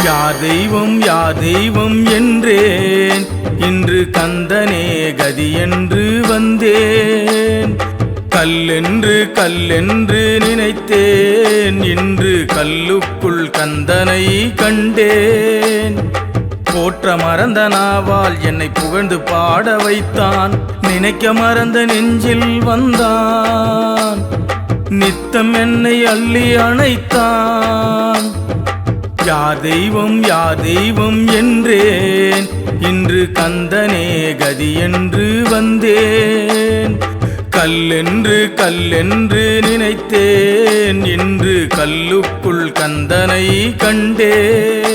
யார் தெய்வம் என்றேன், இன்று கந்தனே கதி என்று வந்தேன். கல்லென்று நினைத்தேன், இன்று கல்லுக்குள் கந்தனை கண்டேன். போற்ற மறந்த நாவால் என்னை புகழ்ந்து பாட வைத்தான், நினைக்க மறந்த நெஞ்சில் வந்தான். நித்தம் என்னை அள்ளி அணைத்தான். யார் தெய்வம் என்றேன், இன்று கந்தனே கதி என்று வந்தேன். கல்லென்று நினைத்தேன், இன்று கல்லுக்குள் கந்தனை கண்டேன்.